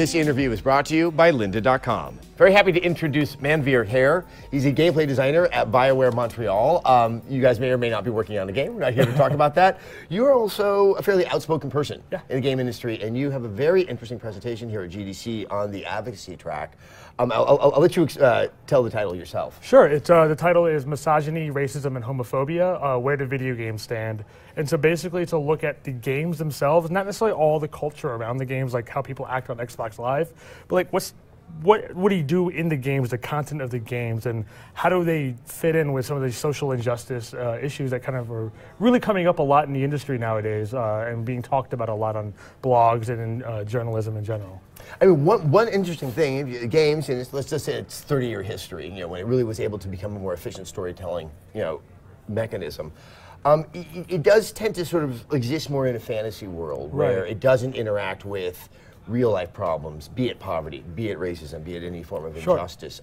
This interview is brought to you by lynda.com. Very happy to introduce Manveer Hare. He's a gameplay designer at BioWare Montreal. You guys may or may not be working on a game. We're not here to talk about that. You're also a fairly outspoken person in the game industry, and you have a very interesting presentation here at GDC on the advocacy track. I'll let you tell the title yourself. Sure. The title is Misogyny, Racism, and Homophobia, Where Do Video Games Stand? And so basically to look at the games themselves, not necessarily all the culture around the games, like how people act on Xbox Live, but like what do you do in the games, the content of the games, and how do they fit in with some of the social injustice issues that kind of are really coming up a lot in the industry nowadays and being talked about a lot on blogs and in journalism in general. I mean, one interesting thing, games, and let's just say it's 30-year history, when it really was able to become a more efficient storytelling, mechanism. It does tend to sort of exist more in a fantasy world where it doesn't interact with real-life problems, be it poverty, be it racism, be it any form of injustice.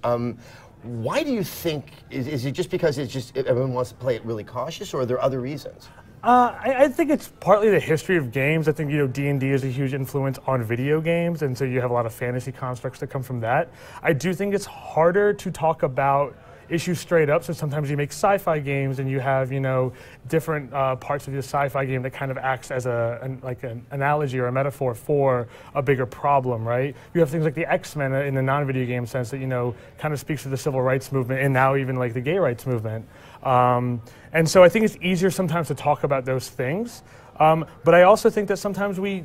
Why do you think, is it just because everyone wants to play it really cautious, or are there other reasons? I think it's partly the history of games. I think D&D is a huge influence on video games, and so you have a lot of fantasy constructs that come from that. I do think it's harder to talk about issues straight up, so sometimes you make sci-fi games and you have different parts of your sci-fi game that kind of acts as an analogy or a metaphor for a bigger problem, right? You have things like the X-Men in the non-video game sense that kind of speaks to the civil rights movement and now even like the gay rights movement. And so I think it's easier sometimes to talk about those things, but I also think that sometimes we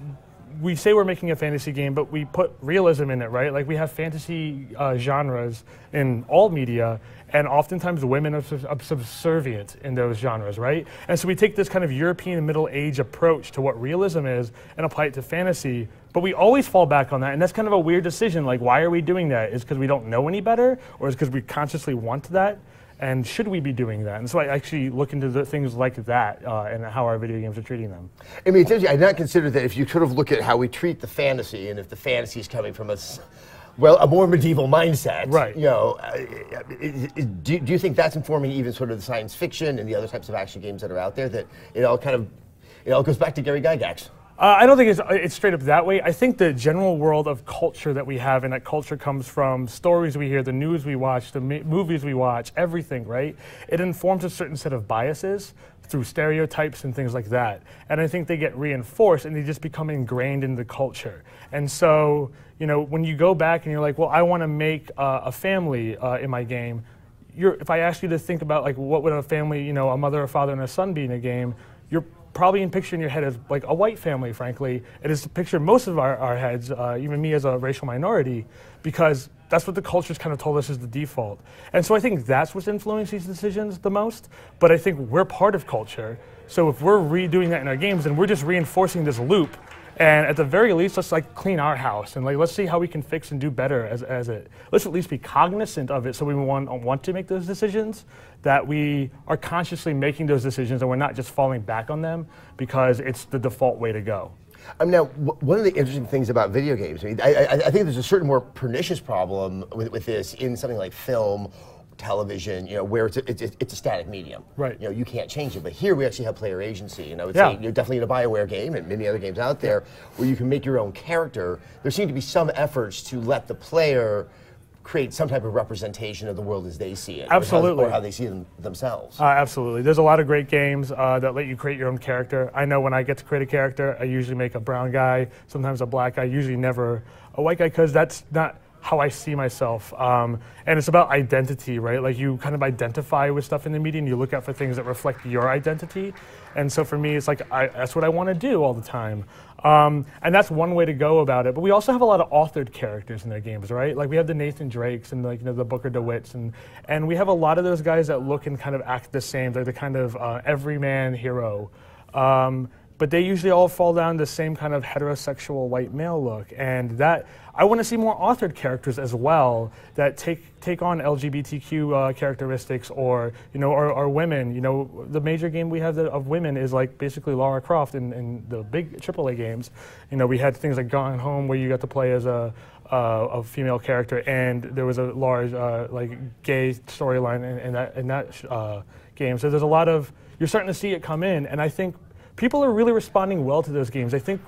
say we're making a fantasy game, but we put realism in it, right? Like we have fantasy genres in all media, and oftentimes women are subservient in those genres, right? And so we take this kind of European Middle Age approach to what realism is and apply it to fantasy, but we always fall back on that, and that's kind of a weird decision. Like, why are we doing that? Is it because we don't know any better, or is it because we consciously want that? And should we be doing that? And so I actually look into the things like that and how our video games are treating them. I mean, it's interesting. I did not consider that if you sort of look at how we treat the fantasy, and if the fantasy is coming from a more medieval mindset, right? Do you think that's informing even sort of the science fiction and the other types of action games that are out there? That it all goes back to Gary Gygax. I don't think it's straight up that way. I think the general world of culture that we have, and that culture comes from stories we hear, the news we watch, the movies we watch, everything, right? It informs a certain set of biases through stereotypes and things like that. And I think they get reinforced and they just become ingrained in the culture. And so, when you go back and you're like, well, I want to make a family in my game, if I ask you to think about like what would a family, a mother, a father, and a son be in a game, you're probably picturing in your head as like a white family, frankly. It is to picture most of our heads, even me as a racial minority, because that's what the culture's kind of told us is the default. And so I think that's what's influencing these decisions the most, but I think we're part of culture. So if we're redoing that in our games, then we're just reinforcing this loop. And at the very least, let's like clean our house and let's see how we can fix and do better as it. Let's at least be cognizant of it, so we want to make those decisions, that we are consciously making those decisions and we're not just falling back on them because it's the default way to go. Now, one of the interesting things about video games, I think there's a certain more pernicious problem with this in something like film, television, where it's a static medium. Right. You can't change it. But here we actually have player agency. And I would say definitely in a BioWare game and many other games out there where you can make your own character, there seem to be some efforts to let the player create some type of representation of the world as they see it. Absolutely. Or how they see themselves. Absolutely. There's a lot of great games that let you create your own character. I know when I get to create a character, I usually make a brown guy, sometimes a black guy, usually never a white guy, because that's not how I see myself. And it's about identity, right? Like you kind of identify with stuff in the media and you look out for things that reflect your identity. And so for me, it's like, that's what I want to do all the time. And that's one way to go about it. But we also have a lot of authored characters in their games, right? Like we have the Nathan Drakes and the Booker DeWitts, and we have a lot of those guys that look and kind of act the same. They're the kind of everyman hero. But they usually all fall down the same kind of heterosexual white male look. And that, I want to see more authored characters as well that take on LGBTQ characteristics or women. The major game we have of women is like basically Lara Croft in the big AAA games. We had things like Gone Home where you got to play as a female character, and there was a large gay storyline in that game. So there's a lot of, you're starting to see it come in, and I think people are really responding well to those games. I think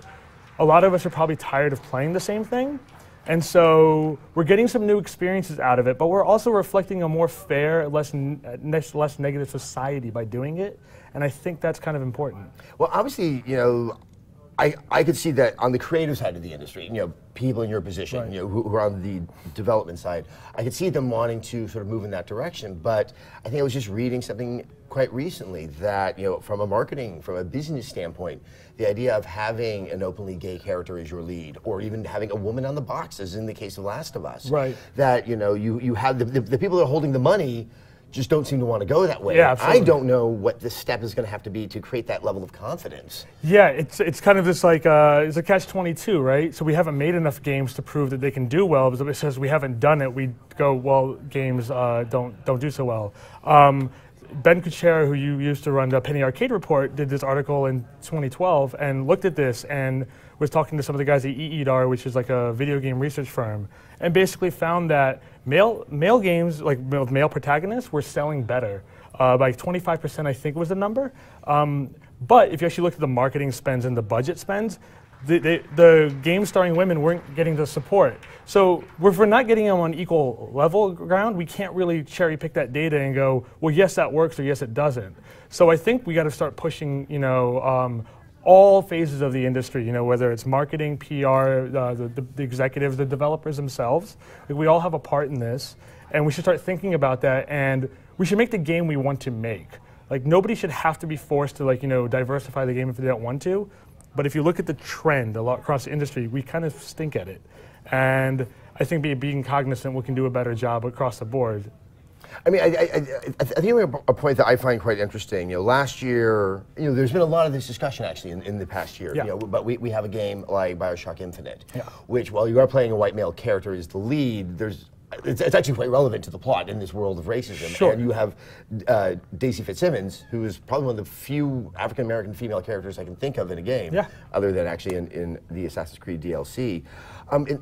a lot of us are probably tired of playing the same thing, And so we're getting some new experiences out of it, but we're also reflecting a more fair, less negative society by doing it. And I think that's kind of important. Well, obviously, you know, I could see that on the creative side of the industry, you know, people in your position, Right. you know, who are on the development side, I could see them wanting to sort of move in that direction. But I think I was just reading something quite recently that, you know, from a business standpoint, the idea of having an openly gay character as your lead, or even having a woman on the box, as in the case of Last of Us, Right. that, you know, you have the people that are holding the money just don't seem to want to go that way. Yeah, absolutely. I don't know what the step is going to have to be to create that level of confidence. Yeah, it's kind of this like, it's a catch-22, right? So we haven't made enough games to prove that they can do well, but it says we haven't done it, we go, well, games don't do so well. Ben Kuchera, who you used to run the Penny Arcade Report, did this article in 2012 and looked at this and was talking to some of the guys at EEDAR, which is like a video game research firm, and basically found that male games, like with male protagonists, were selling better. By 25%, I think was the number. But if you actually look at the marketing spends and the budget spends, the games starring women weren't getting the support. So if we're not getting them on equal level ground, we can't really cherry pick that data and go, well, yes, that works, or yes, it doesn't. So I think we got to start pushing, you know, all phases of the industry, you know, whether it's marketing, PR, the executives, the developers themselves. Like, we all have a part in this, and we should start thinking about that, and we should make the game we want to make. Like, nobody should have to be forced to, like, you know, diversify the game if they don't want to. But if you look at the trend a lot across the industry, we kind of stink at it. And I think being cognizant, we can do a better job across the board. I mean, I think a point that I find quite interesting, you know, last year, you know, there's been a lot of this discussion actually in the past year, Yeah. you know, but we have a game like BioShock Infinite, Yeah. which, while you are playing a white male character as the lead, it's actually quite relevant to the plot in this world of racism. Sure. And you have Daisy Fitzsimmons, who is probably one of the few African-American female characters I can think of in a game, Yeah. other than actually in the Assassin's Creed DLC.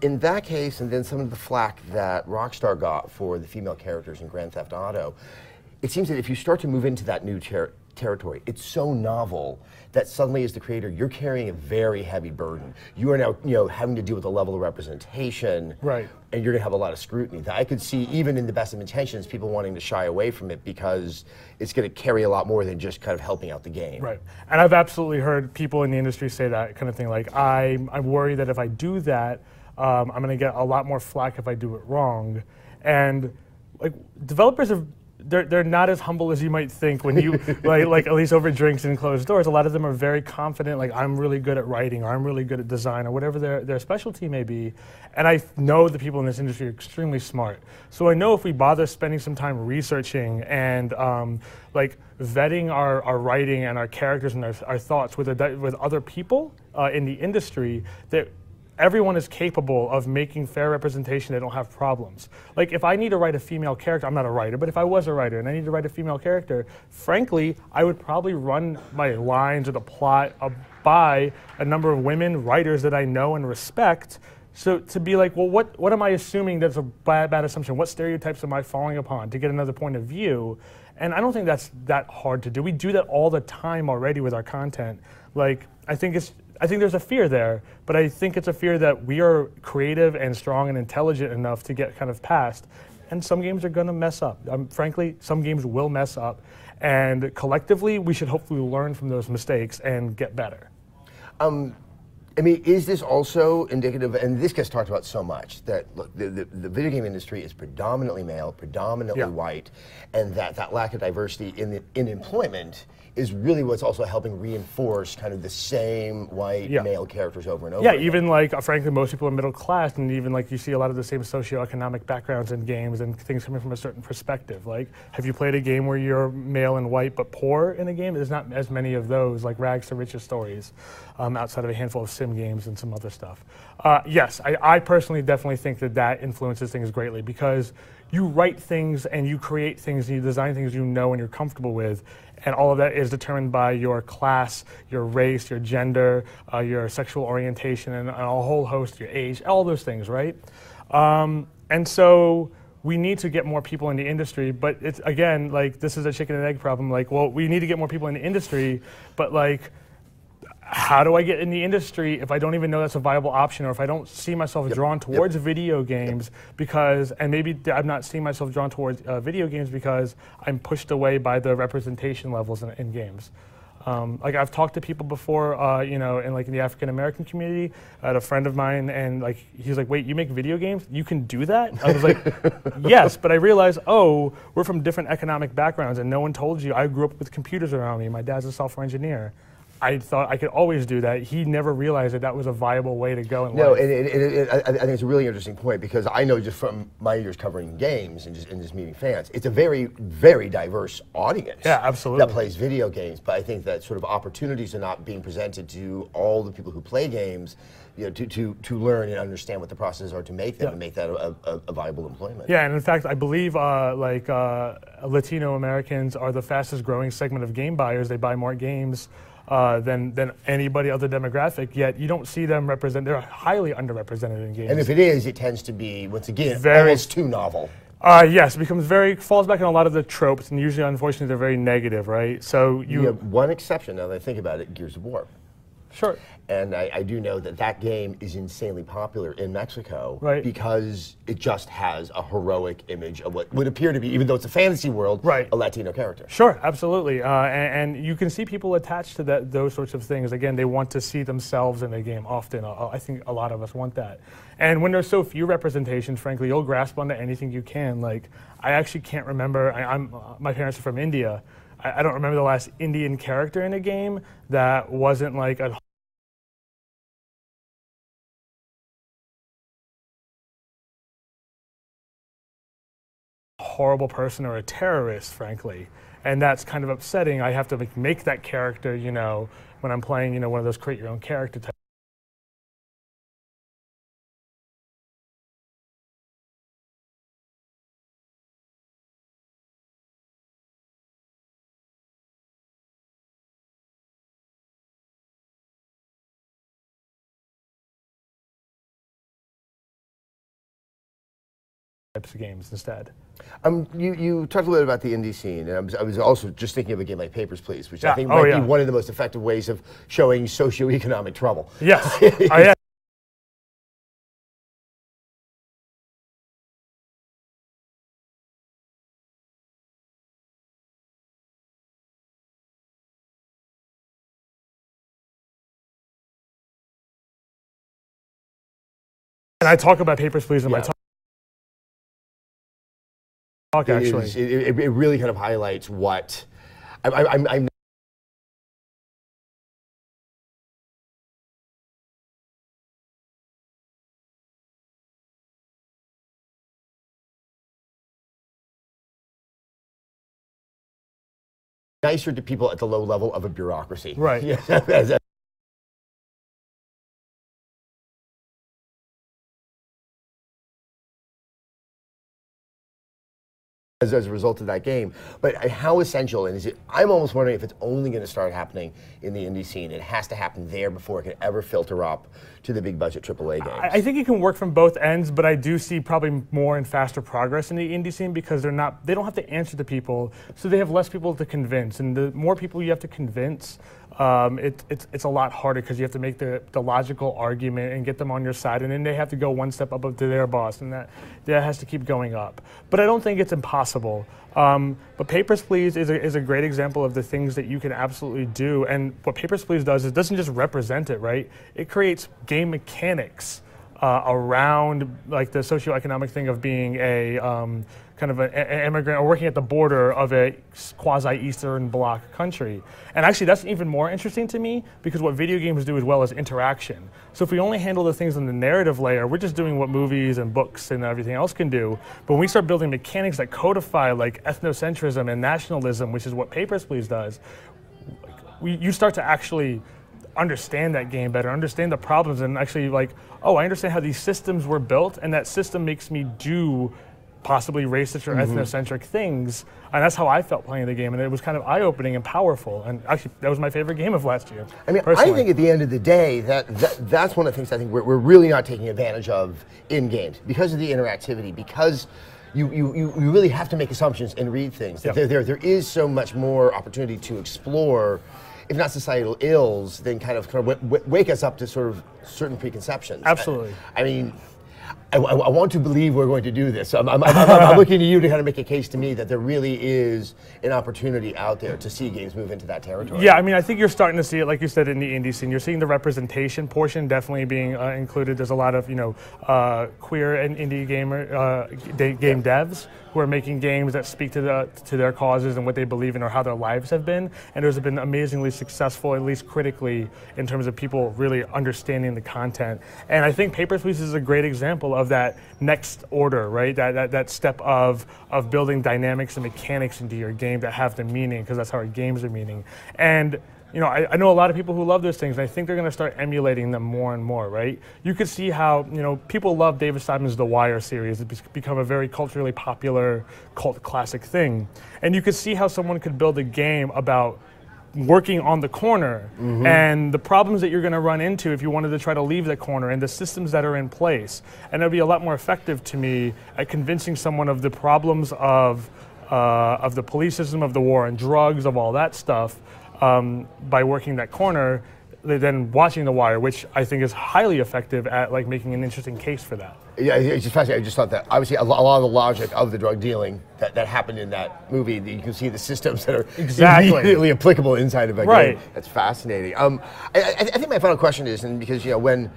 In that case, and then some of the flack that Rockstar got for the female characters in Grand Theft Auto, it seems that if you start to move into that new territory, it's so novel that suddenly, as the creator, you're carrying a very heavy burden. You are now, you know, having to deal with a level of representation, Right. and you're going to have a lot of scrutiny. That I could see, even in the best of intentions, people wanting to shy away from it because it's going to carry a lot more than just kind of helping out the game. Right, and I've absolutely heard people in the industry say that kind of thing. Like, I'm worried that if I do that, I'm going to get a lot more flack if I do it wrong. And like, developers have. They're not as humble as you might think when you like at least over drinks and closed doors. A lot of them are very confident, like, I'm really good at writing, or I'm really good at design, or whatever their specialty may be. And I know the people in this industry are extremely smart. So I know if we bother spending some time researching and like vetting our writing and our characters and our thoughts with other people in the industry, that everyone is capable of making fair representation. They don't have problems. Like, if I need to write a female character, I'm not a writer, but if I was a writer and I need to write a female character, frankly, I would probably run my lines or the plot by a number of women writers that I know and respect. So to be like, well, what am I assuming that's a bad assumption? What stereotypes am I falling upon to get another point of view? And I don't think that's that hard to do. We do that all the time already with our content. Like, I think there's a fear there, but I think it's a fear that we are creative and strong and intelligent enough to get kind of past. And some games are going to mess up. Frankly, some games will mess up. And collectively, we should hopefully learn from those mistakes and get better. I mean, is this also indicative, and this gets talked about so much, that look, the video game industry is predominantly male, predominantly white, and that lack of diversity in employment is really what's also helping reinforce kind of the same white male characters over and over again. Even like, frankly, most people are middle class, and even like you see a lot of the same socioeconomic backgrounds in games and things coming from a certain perspective. Like, have you played a game where you're male and white but poor in a game? There's not as many of those, like rags to riches stories, outside of a handful of sim games and some other stuff. Yes, I personally definitely think that influences things greatly, because you write things and you create things and you design things you know and you're comfortable with, and all of that is determined by your class, your race, your gender, your sexual orientation, and a whole host, your age, all those things, right? And so we need to get more people in the industry, but it's, again, like, this is a chicken and egg problem. Like, well, we need to get more people in the industry, but like, how do I get in the industry if I don't even know that's a viable option, or if I don't see myself drawn towards video games because, and maybe I'm not seeing myself drawn towards video games because I'm pushed away by the representation levels in games. Like I've talked to people before, you know, in the African American community. I had a friend of mine, and he's like, "Wait, you make video games? You can do that?" I was like, "Yes," but I realized, oh, we're from different economic backgrounds, and no one told you. I grew up with computers around me. My dad's a software engineer. I thought I could always do that. He never realized that that was a viable way to go in life. No, and I think it's a really interesting point, because I know just from my years covering games and just meeting fans, it's a very, very diverse audience. Yeah, absolutely. That plays video games, but I think that sort of opportunities are not being presented to all the people who play games, you know, to learn and understand what the processes are to make them and make that a viable employment. Yeah, and in fact, I believe Latino Americans are the fastest growing segment of game buyers. They buy more games than anybody other demographic, yet you don't see them represent. They're highly underrepresented in games. And if it is, it tends to be, once again, very, almost too novel. Yes, it becomes falls back on a lot of the tropes, and usually, unfortunately, they're very negative, right? So you have one exception, now that I think about it, Gears of War. Sure. And I do know that game is insanely popular in Mexico, right, because it just has a heroic image of what would appear to be, even though it's a fantasy world, a Latino character. Sure, absolutely. And you can see people attached to those sorts of things. Again, they want to see themselves in a game often. I think a lot of us want that. And when there's so few representations, frankly, you'll grasp onto anything you can. Like, I actually can't remember, my parents are from India. I don't remember the last Indian character in a game that wasn't like a horrible person or a terrorist, frankly. And that's kind of upsetting. I have to make that character, you know, when I'm playing, you know, one of those create your own character types. Types of games instead. You talked a little bit about the indie scene, and I was also just thinking of a game like Papers, Please, which I think might be one of the most effective ways of showing socioeconomic trouble. Yes. Yeah. And I talk about Papers, Please in my talk. Actually, it really kind of highlights what I'm nicer to people at the low level of a bureaucracy. Right. As a result of that game. But how essential, and is it, I'm almost wondering if it's only going to start happening in the indie scene. It has to happen there before it can ever filter up to the big budget AAA games. I think it can work from both ends, but I do see probably more and faster progress in the indie scene because they don't have to answer to people, so they have less people to convince. And the more people you have to convince, it's a lot harder because you have to make the logical argument and get them on your side, and then they have to go one step up to their boss, and that has to keep going up. But I don't think it's impossible. But Papers, Please is a great example of the things that you can absolutely do. And what Papers, Please does is it doesn't just represent it, right? It creates game mechanics around like the socioeconomic thing of being a kind of an immigrant or working at the border of a quasi-Eastern Bloc country. And actually that's even more interesting to me because what video games do as well is interaction. So if we only handle the things on the narrative layer, we're just doing what movies and books and everything else can do. But when we start building mechanics that codify like ethnocentrism and nationalism, which is what Papers, Please does, you start to actually understand that game better, understand the problems, and actually like, oh, I understand how these systems were built, and that system makes me do possibly racist or ethnocentric things. And that's how I felt playing the game, and it was kind of eye-opening and powerful. And actually, that was my favorite game of last year. I mean, personally. I think at the end of the day, that's one of the things I think we're really not taking advantage of in games because of the interactivity, because you really have to make assumptions and read things. Yep. There is so much more opportunity to explore if not societal ills, then kind of wake us up to sort of certain preconceptions. Absolutely. I mean, I want to believe we're going to do this. I'm looking to you to kind of make a case to me that there really is an opportunity out there to see games move into that territory. Yeah, I mean, I think you're starting to see it, like you said, in the indie scene. You're seeing the representation portion definitely being included. There's a lot of, queer and indie game devs who are making games that speak to their causes and what they believe in or how their lives have been. And those have been amazingly successful, at least critically, in terms of people really understanding the content. And I think Papers, Please is a great example of that next order, right? That step of building dynamics and mechanics into your game that have the meaning, because that's how our games are meaning. And I know a lot of people who love those things, and I think they're going to start emulating them more and more, right? You could see how, people love David Simon's The Wire series. It's become a very culturally popular cult classic thing. And you could see how someone could build a game about working on the corner and the problems that you're going to run into if you wanted to try to leave the corner and the systems that are in place. And it'll be a lot more effective to me at convincing someone of the problems of the police system, of the war on drugs, of all that stuff, by working that corner than watching The Wire, which I think is highly effective at making an interesting case for that. Yeah, it's just fascinating. I just thought that obviously a lot of the logic of the drug dealing that happened in that movie, you can see the systems that are immediately applicable inside of a game. That's fascinating. I think my final question is, and because when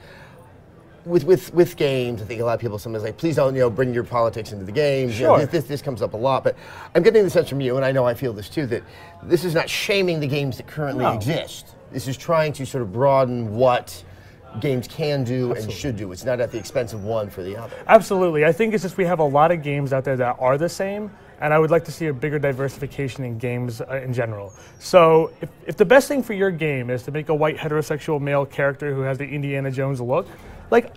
with games, I think a lot of people sometimes please don't bring your politics into the games. Sure. This comes up a lot, but I'm getting the sense from you, and I know I feel this too, that this is not shaming the games that currently exist. This is trying to sort of broaden what games can do and should do. It's not at the expense of one for the other. Absolutely. I think it's just we have a lot of games out there that are the same, and I would like to see a bigger diversification in games in general. So if the best thing for your game is to make a white heterosexual male character who has the Indiana Jones look,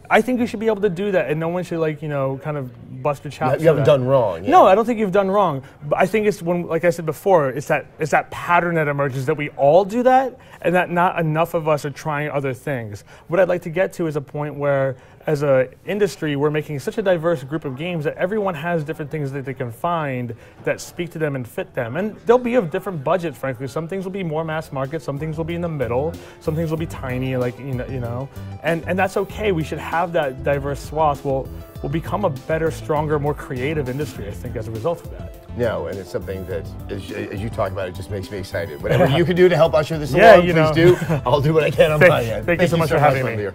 I think you should be able to do that, and no one should kind of bust your chops. You haven't done wrong. Yeah. No, I don't think you've done wrong. But I think it's when, like I said before, it's that pattern that emerges that we all do that, and that not enough of us are trying other things. What I'd like to get to is a point where, as an industry, we're making such a diverse group of games that everyone has different things that they can find that speak to them and fit them. And they'll be of different budgets, frankly. Some things will be more mass market, some things will be in the middle, some things will be tiny, and that's okay. We should have that diverse swath. We'll become a better, stronger, more creative industry, I think, as a result of that. No, and it's something that, as you talk about it, just makes me excited. Whatever you can do to help usher this along, please do. I'll do what I can on my end. Thank you so much for having me.